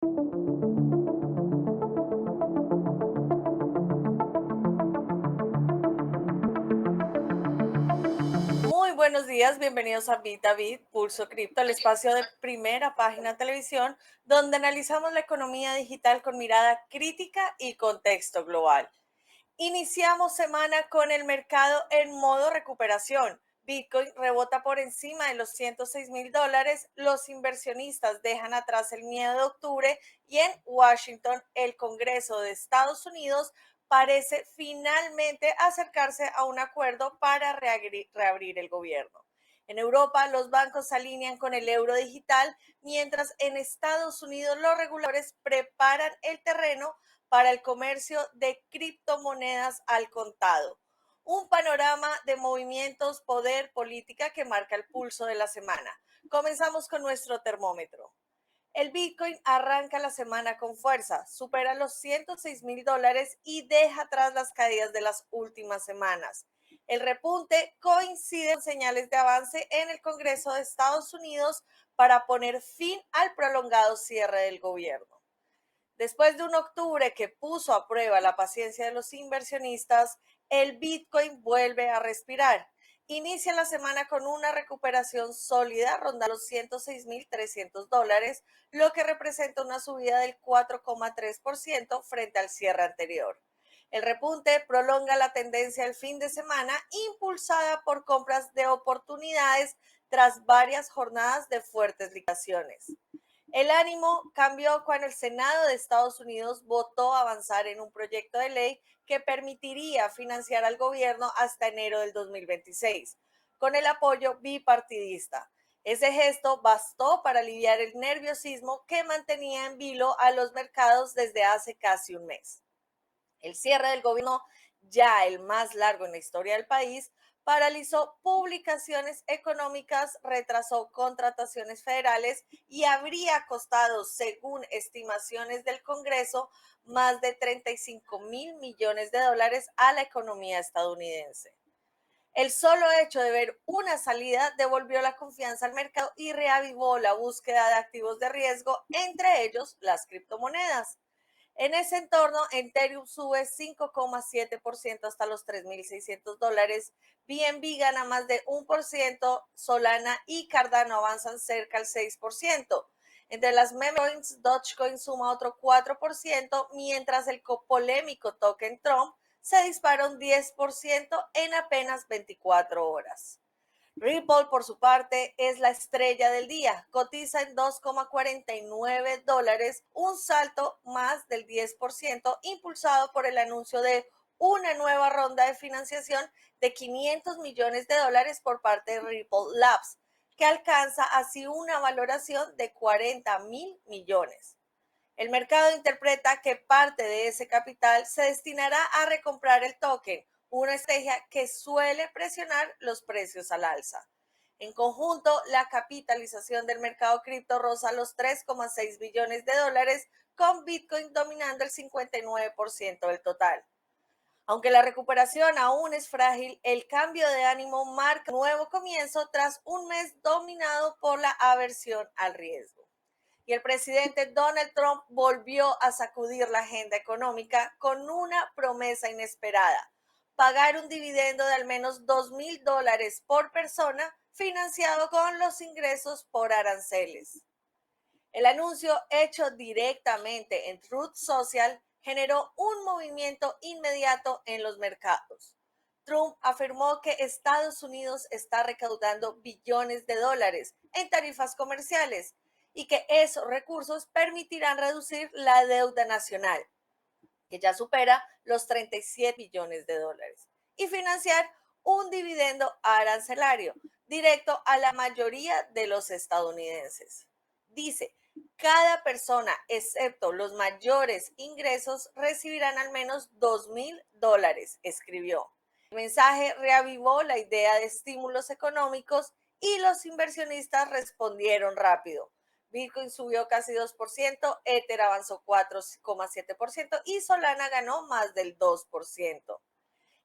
Muy buenos días, bienvenidos a Bit a Bit, Pulso Cripto, el espacio de Primera Página Televisión, donde analizamos la economía digital con mirada crítica y contexto global. Iniciamos semana con el mercado en modo recuperación. Bitcoin rebota por encima de los $106,000. Los inversionistas dejan atrás el miedo de octubre y en Washington, el Congreso de Estados Unidos parece finalmente acercarse a un acuerdo para reabrir el gobierno. En Europa, los bancos se alinean con el euro digital, mientras en Estados Unidos los reguladores preparan el terreno para el comercio de criptomonedas al contado. Un panorama de movimientos, poder, política que marca el pulso de la semana. Comenzamos con nuestro termómetro. El Bitcoin arranca la semana con fuerza, supera los $106,000 y deja atrás las caídas de las últimas semanas. El repunte coincide con señales de avance en el Congreso de Estados Unidos para poner fin al prolongado cierre del gobierno. Después de un octubre que puso a prueba la paciencia de los inversionistas, el Bitcoin vuelve a respirar. Inicia la semana con una recuperación sólida, ronda los $106,300, lo que representa una subida del 4,3% frente al cierre anterior. El repunte prolonga la tendencia del fin de semana, impulsada por compras de oportunidades tras varias jornadas de fuertes liquidaciones. El ánimo cambió cuando el Senado de Estados Unidos votó avanzar en un proyecto de ley que permitiría financiar al gobierno hasta enero del 2026, con el apoyo bipartidista. Ese gesto bastó para aliviar el nerviosismo que mantenía en vilo a los mercados desde hace casi un mes. El cierre del gobierno, ya el más largo en la historia del país, paralizó publicaciones económicas, retrasó contrataciones federales y habría costado, según estimaciones del Congreso, más de $35,000 millones a la economía estadounidense. El solo hecho de ver una salida devolvió la confianza al mercado y reavivó la búsqueda de activos de riesgo, entre ellos las criptomonedas. En ese entorno, Ethereum sube 5,7% hasta los $3,600. BNB gana más de 1%, Solana y Cardano avanzan cerca al 6%. Entre las meme coins, Dogecoin suma otro 4%, mientras el polémico token Trump se dispara un 10% en apenas 24 horas. Ripple, por su parte, es la estrella del día. Cotiza en $2,49, un salto más del 10%, impulsado por el anuncio de una nueva ronda de financiación de $500 millones por parte de Ripple Labs, que alcanza así una valoración de $40,000 millones. El mercado interpreta que parte de ese capital se destinará a recomprar el token, una estrategia que suele presionar los precios al alza. En conjunto, la capitalización del mercado cripto roza los $3,6 billones, con Bitcoin dominando el 59% del total. Aunque la recuperación aún es frágil, el cambio de ánimo marca un nuevo comienzo tras un mes dominado por la aversión al riesgo. Y el presidente Donald Trump volvió a sacudir la agenda económica con una promesa inesperada: pagar un dividendo de al menos $2,000 por persona, financiado con los ingresos por aranceles. El anuncio, hecho directamente en Truth Social, generó un movimiento inmediato en los mercados. Trump afirmó que Estados Unidos está recaudando billones de dólares en tarifas comerciales y que esos recursos permitirán reducir la deuda nacional, que ya supera los $37 billones, y financiar un dividendo arancelario directo a la mayoría de los estadounidenses. Dice: cada persona, excepto los mayores ingresos, recibirán al menos $2,000, escribió. El mensaje reavivó la idea de estímulos económicos y los inversionistas respondieron rápido. Bitcoin subió casi 2%, Ether avanzó 4,7% y Solana ganó más del 2%.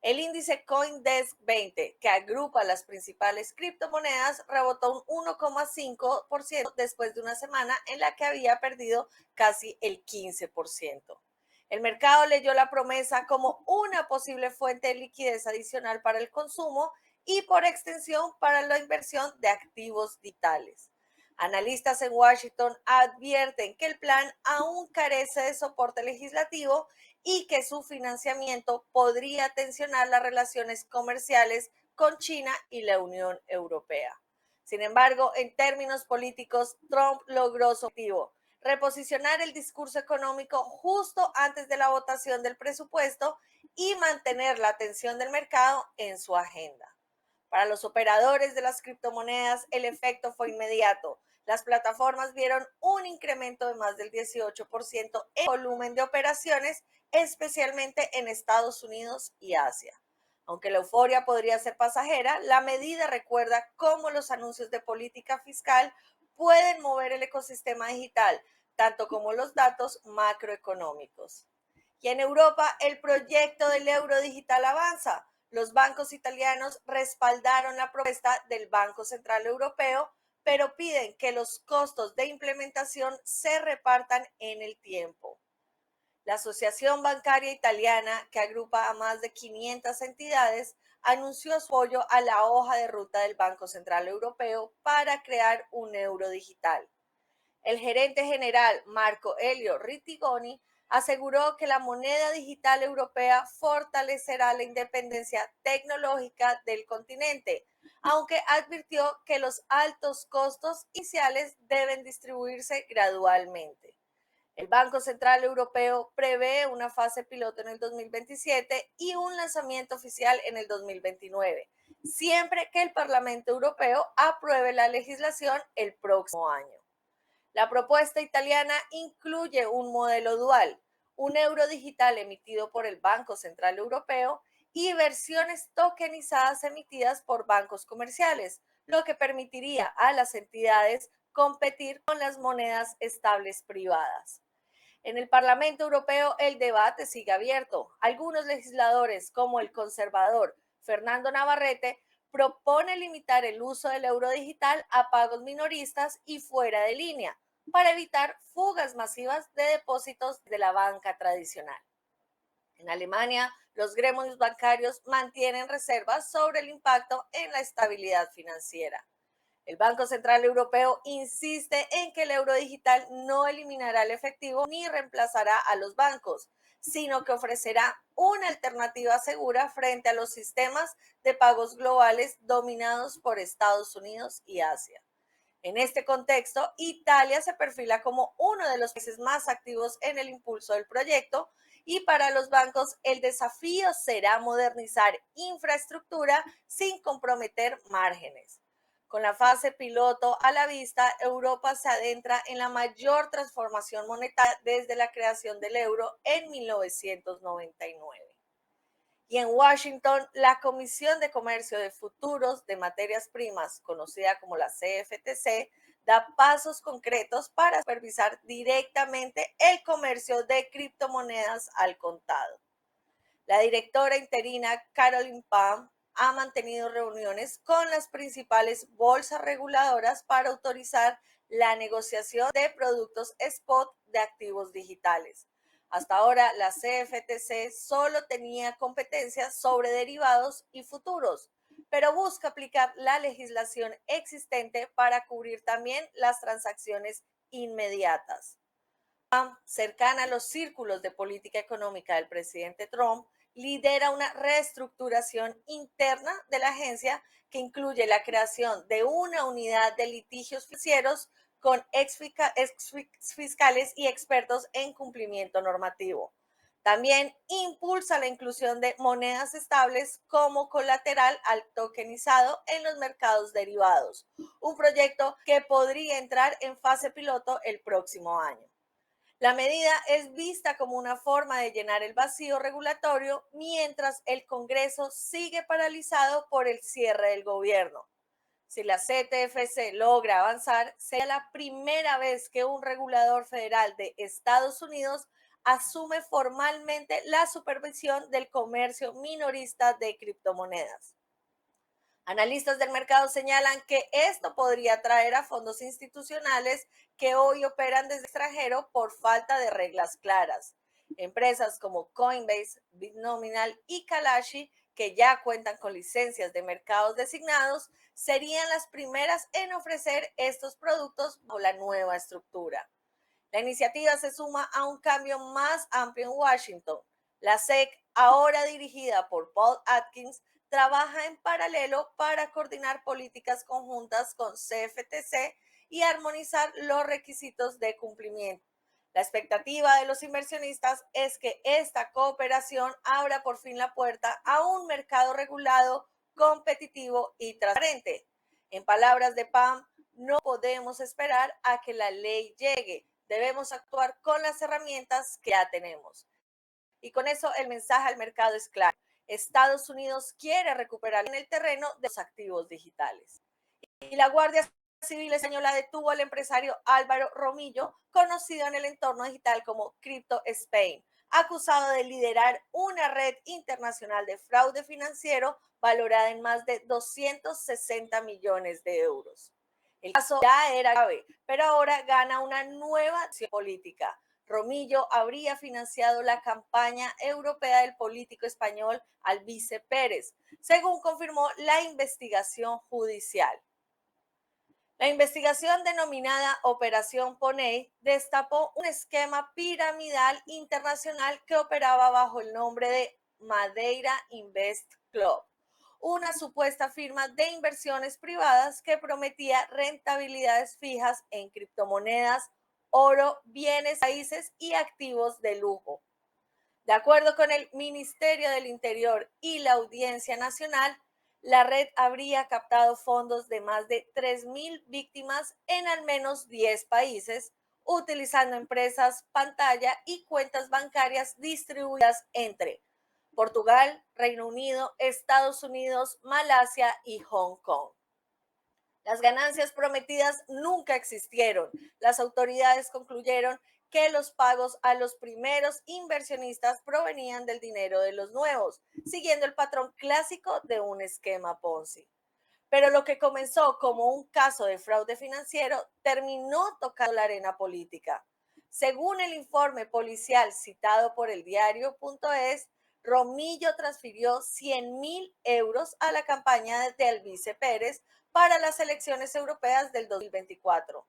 El índice CoinDesk 20, que agrupa las principales criptomonedas, rebotó un 1,5% después de una semana en la que había perdido casi el 15%. El mercado leyó la promesa como una posible fuente de liquidez adicional para el consumo y por extensión para la inversión de activos digitales. Analistas en Washington advierten que el plan aún carece de soporte legislativo y que su financiamiento podría tensionar las relaciones comerciales con China y la Unión Europea. Sin embargo, en términos políticos, Trump logró su objetivo: reposicionar el discurso económico justo antes de la votación del presupuesto y mantener la atención del mercado en su agenda. Para los operadores de las criptomonedas, el efecto fue inmediato. Las plataformas vieron un incremento de más del 18% en volumen de operaciones, especialmente en Estados Unidos y Asia. Aunque la euforia podría ser pasajera, la medida recuerda cómo los anuncios de política fiscal pueden mover el ecosistema digital, tanto como los datos macroeconómicos. Y en Europa, el proyecto del euro digital avanza. Los bancos italianos respaldaron la propuesta del Banco Central Europeo, pero piden que los costos de implementación se repartan en el tiempo. La Asociación Bancaria Italiana, que agrupa a más de 500 entidades, anunció su apoyo a la hoja de ruta del Banco Central Europeo para crear un euro digital. El gerente general Marco Elio Rittigoni aseguró que la moneda digital europea fortalecerá la independencia tecnológica del continente, aunque advirtió que los altos costos iniciales deben distribuirse gradualmente. El Banco Central Europeo prevé una fase piloto en el 2027 y un lanzamiento oficial en el 2029, siempre que el Parlamento Europeo apruebe la legislación el próximo año. La propuesta italiana incluye un modelo dual: un euro digital emitido por el Banco Central Europeo y versiones tokenizadas emitidas por bancos comerciales, lo que permitiría a las entidades competir con las monedas estables privadas. En el Parlamento Europeo el debate sigue abierto. Algunos legisladores, como el conservador Fernando Navarrete, propone limitar el uso del euro digital a pagos minoristas y fuera de línea, para evitar fugas masivas de depósitos de la banca tradicional. En Alemania, los gremios bancarios mantienen reservas sobre el impacto en la estabilidad financiera. El Banco Central Europeo insiste en que el euro digital no eliminará el efectivo ni reemplazará a los bancos, sino que ofrecerá una alternativa segura frente a los sistemas de pagos globales dominados por Estados Unidos y Asia. En este contexto, Italia se perfila como uno de los países más activos en el impulso del proyecto, y para los bancos el desafío será modernizar infraestructura sin comprometer márgenes. Con la fase piloto a la vista, Europa se adentra en la mayor transformación monetaria desde la creación del euro en 1999. Y en Washington, la Comisión de Comercio de Futuros de Materias Primas, conocida como la CFTC, da pasos concretos para supervisar directamente el comercio de criptomonedas al contado. La directora interina Caroline Pham ha mantenido reuniones con las principales bolsas reguladoras para autorizar la negociación de productos spot de activos digitales. Hasta ahora, la CFTC solo tenía competencias sobre derivados y futuros, pero busca aplicar la legislación existente para cubrir también las transacciones inmediatas. Cercana a los círculos de política económica del presidente Trump, lidera una reestructuración interna de la agencia que incluye la creación de una unidad de litigios financieros con ex fiscales y expertos en cumplimiento normativo. También impulsa la inclusión de monedas estables como colateral al tokenizado en los mercados derivados, un proyecto que podría entrar en fase piloto el próximo año. La medida es vista como una forma de llenar el vacío regulatorio mientras el Congreso sigue paralizado por el cierre del gobierno. Si la CTFC logra avanzar, será la primera vez que un regulador federal de Estados Unidos asume formalmente la supervisión del comercio minorista de criptomonedas. Analistas del mercado señalan que esto podría atraer a fondos institucionales que hoy operan desde el extranjero por falta de reglas claras. Empresas como Coinbase, Bitnominal y Kalashi, que ya cuentan con licencias de mercados designados, serían las primeras en ofrecer estos productos bajo la nueva estructura. La iniciativa se suma a un cambio más amplio en Washington. La SEC, ahora dirigida por Paul Atkins, trabaja en paralelo para coordinar políticas conjuntas con CFTC y armonizar los requisitos de cumplimiento. La expectativa de los inversionistas es que esta cooperación abra por fin la puerta a un mercado regulado, competitivo y transparente. En palabras de Pam, no podemos esperar a que la ley llegue. Debemos actuar con las herramientas que ya tenemos. Y con eso el mensaje al mercado es claro. Estados Unidos quiere recuperar en el terreno de los activos digitales. Y la Guardia Civil española detuvo al empresario Álvaro Romillo, conocido en el entorno digital como Crypto Spain, acusado de liderar una red internacional de fraude financiero valorada en más de 260 millones de euros. El caso ya era grave, pero ahora gana una nueva acción política. Romillo habría financiado la campaña europea del político español Albice Pérez, según confirmó la investigación judicial. La investigación denominada Operación Poney destapó un esquema piramidal internacional que operaba bajo el nombre de Madeira Invest Club, una supuesta firma de inversiones privadas que prometía rentabilidades fijas en criptomonedas, oro, bienes raíces y activos de lujo. De acuerdo con el Ministerio del Interior y la Audiencia Nacional, la red habría captado fondos de más de 3.000 víctimas en al menos 10 países, utilizando empresas, pantalla y cuentas bancarias distribuidas entre Portugal, Reino Unido, Estados Unidos, Malasia y Hong Kong. Las ganancias prometidas nunca existieron. Las autoridades concluyeron que los pagos a los primeros inversionistas provenían del dinero de los nuevos, siguiendo el patrón clásico de un esquema Ponzi. Pero lo que comenzó como un caso de fraude financiero terminó tocando la arena política. Según el informe policial citado por el diario.es, Romillo transfirió 100.000 euros a la campaña de Albice Pérez para las elecciones europeas del 2024.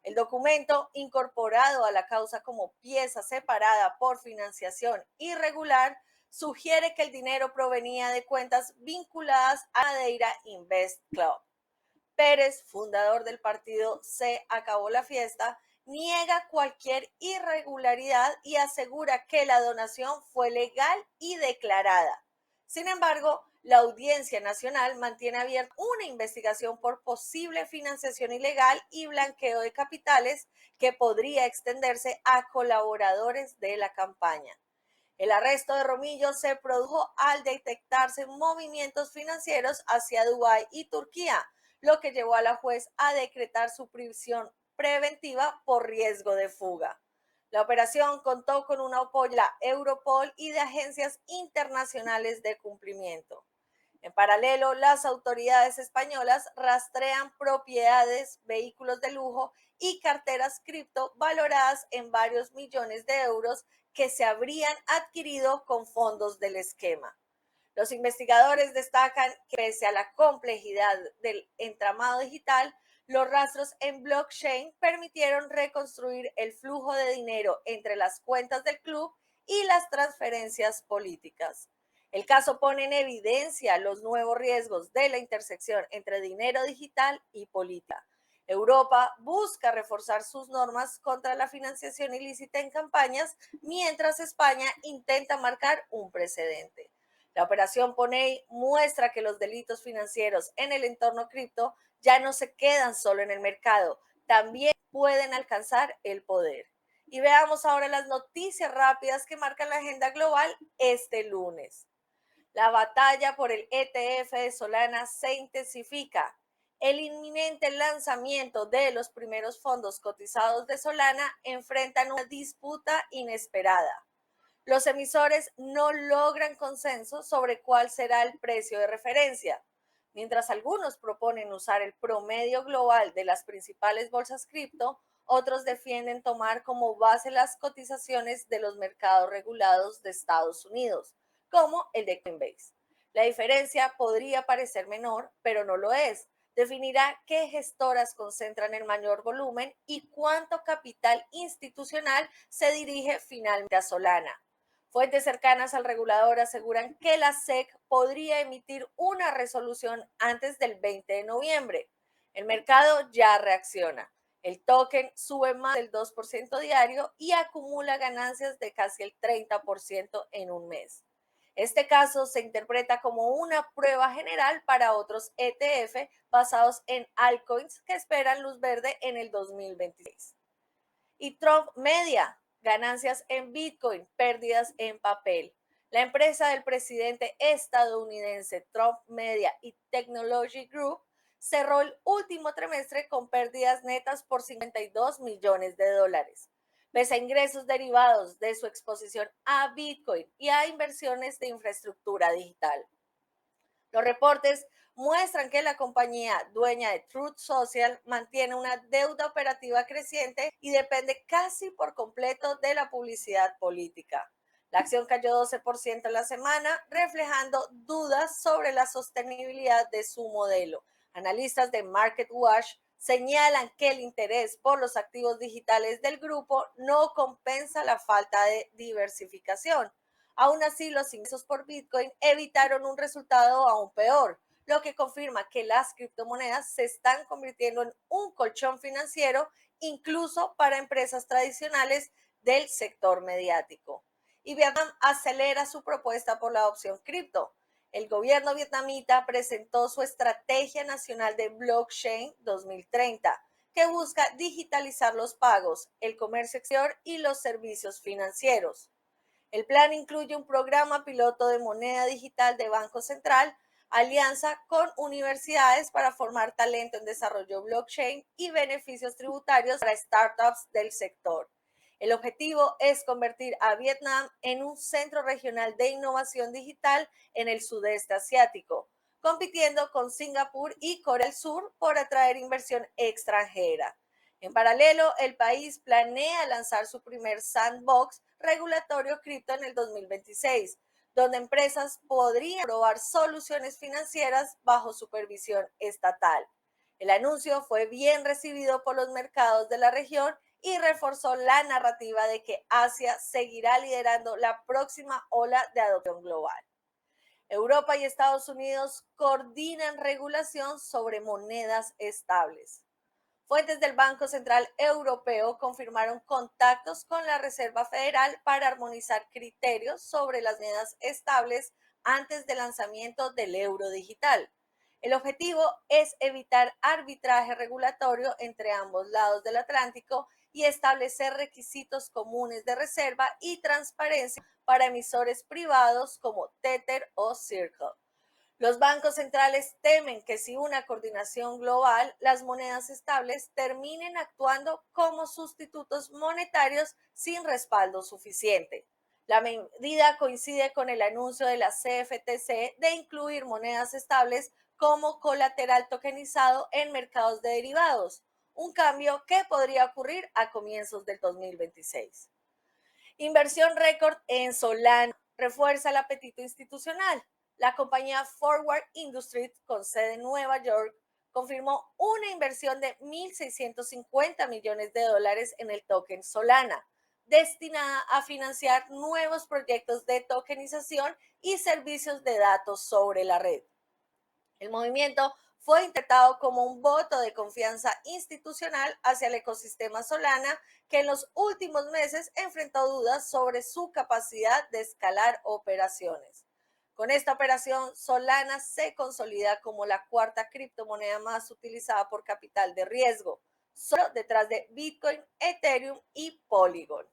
El documento, incorporado a la causa como pieza separada por financiación irregular, sugiere que el dinero provenía de cuentas vinculadas a Madeira Invest Club. Pérez, fundador del partido Se Acabó la Fiesta, niega cualquier irregularidad y asegura que la donación fue legal y declarada. Sin embargo, la Audiencia Nacional mantiene abierta una investigación por posible financiación ilegal y blanqueo de capitales que podría extenderse a colaboradores de la campaña. El arresto de Romillo se produjo al detectarse movimientos financieros hacia Dubái y Turquía, lo que llevó a la juez a decretar su prisión preventiva por riesgo de fuga. La operación contó con un apoyo de la Europol y de agencias internacionales de cumplimiento. En paralelo, las autoridades españolas rastrean propiedades, vehículos de lujo y carteras cripto valoradas en varios millones de euros que se habrían adquirido con fondos del esquema. Los investigadores destacan que pese a la complejidad del entramado digital, los rastros en blockchain permitieron reconstruir el flujo de dinero entre las cuentas del club y las transferencias políticas. El caso pone en evidencia los nuevos riesgos de la intersección entre dinero digital y política. Europa busca reforzar sus normas contra la financiación ilícita en campañas, mientras España intenta marcar un precedente. La operación Poney muestra que los delitos financieros en el entorno cripto ya no se quedan solo en el mercado, también pueden alcanzar el poder. Y veamos ahora las noticias rápidas que marcan la agenda global este lunes. La batalla por el ETF de Solana se intensifica. El inminente lanzamiento de los primeros fondos cotizados de Solana enfrentan una disputa inesperada. Los emisores no logran consenso sobre cuál será el precio de referencia. Mientras algunos proponen usar el promedio global de las principales bolsas cripto, otros defienden tomar como base las cotizaciones de los mercados regulados de Estados Unidos, como el de Coinbase. La diferencia podría parecer menor, pero no lo es. Definirá qué gestoras concentran el mayor volumen y cuánto capital institucional se dirige finalmente a Solana. Fuentes cercanas al regulador aseguran que la SEC podría emitir una resolución antes del 20 de noviembre. El mercado ya reacciona. El token sube más del 2% diario y acumula ganancias de casi el 30% en un mes. Este caso se interpreta como una prueba general para otros ETF basados en altcoins que esperan luz verde en el 2026. Y Trump Media, ganancias en Bitcoin, pérdidas en papel. La empresa del presidente estadounidense Trump Media y Technology Group cerró el último trimestre con pérdidas netas por 52 millones de dólares. Pese a ingresos derivados de su exposición a Bitcoin y a inversiones de infraestructura digital. Los reportes muestran que la compañía dueña de Truth Social mantiene una deuda operativa creciente y depende casi por completo de la publicidad política. La acción cayó 12% en la semana, reflejando dudas sobre la sostenibilidad de su modelo. Analistas de MarketWatch señalan que el interés por los activos digitales del grupo no compensa la falta de diversificación. Aún así, los ingresos por Bitcoin evitaron un resultado aún peor, lo que confirma que las criptomonedas se están convirtiendo en un colchón financiero incluso para empresas tradicionales del sector mediático. Y Vietnam acelera su propuesta por la adopción cripto. El gobierno vietnamita presentó su Estrategia Nacional de Blockchain 2030, que busca digitalizar los pagos, el comercio exterior y los servicios financieros. El plan incluye un programa piloto de moneda digital de Banco Central, alianza con universidades para formar talento en desarrollo blockchain y beneficios tributarios para startups del sector. El objetivo es convertir a Vietnam en un centro regional de innovación digital en el sudeste asiático, compitiendo con Singapur y Corea del Sur por atraer inversión extranjera. En paralelo, el país planea lanzar su primer sandbox regulatorio cripto en el 2026, donde empresas podrían probar soluciones financieras bajo supervisión estatal. El anuncio fue bien recibido por los mercados de la región y reforzó la narrativa de que Asia seguirá liderando la próxima ola de adopción global. Europa y Estados Unidos coordinan regulación sobre monedas estables. Fuentes del Banco Central Europeo confirmaron contactos con la Reserva Federal para armonizar criterios sobre las monedas estables antes del lanzamiento del euro digital. El objetivo es evitar arbitraje regulatorio entre ambos lados del Atlántico y establecer requisitos comunes de reserva y transparencia para emisores privados como Tether o Circle. Los bancos centrales temen que si una coordinación global, las monedas estables terminen actuando como sustitutos monetarios sin respaldo suficiente. La medida coincide con el anuncio de la CFTC de incluir monedas estables como colateral tokenizado en mercados de derivados, un cambio que podría ocurrir a comienzos del 2026. Inversión récord en Solana refuerza el apetito institucional. La compañía Forward Industries, con sede en Nueva York, confirmó una inversión de 1.650 millones de dólares en el token Solana, destinada a financiar nuevos proyectos de tokenización y servicios de datos sobre la red. El movimiento fue interpretado como un voto de confianza institucional hacia el ecosistema Solana, que en los últimos meses enfrentó dudas sobre su capacidad de escalar operaciones. Con esta operación, Solana se consolida como la cuarta criptomoneda más utilizada por capital de riesgo, solo detrás de Bitcoin, Ethereum y Polygon.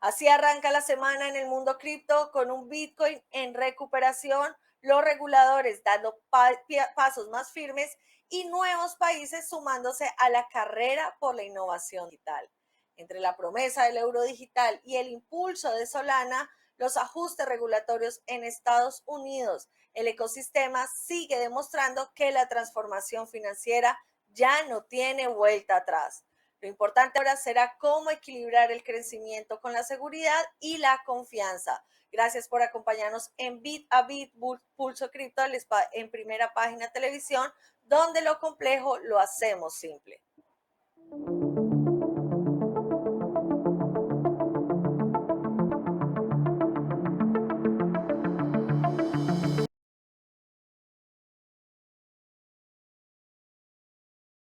Así arranca la semana en el mundo cripto con un Bitcoin en recuperación, los reguladores dando pasos más firmes y nuevos países sumándose a la carrera por la innovación digital. Entre la promesa del euro digital y el impulso de Solana, los ajustes regulatorios en Estados Unidos, el ecosistema sigue demostrando que la transformación financiera ya no tiene vuelta atrás. Lo importante ahora será cómo equilibrar el crecimiento con la seguridad y la confianza. Gracias por acompañarnos en Bit a Bit Pulso Cripto en Primera Página Televisión, donde lo complejo lo hacemos simple.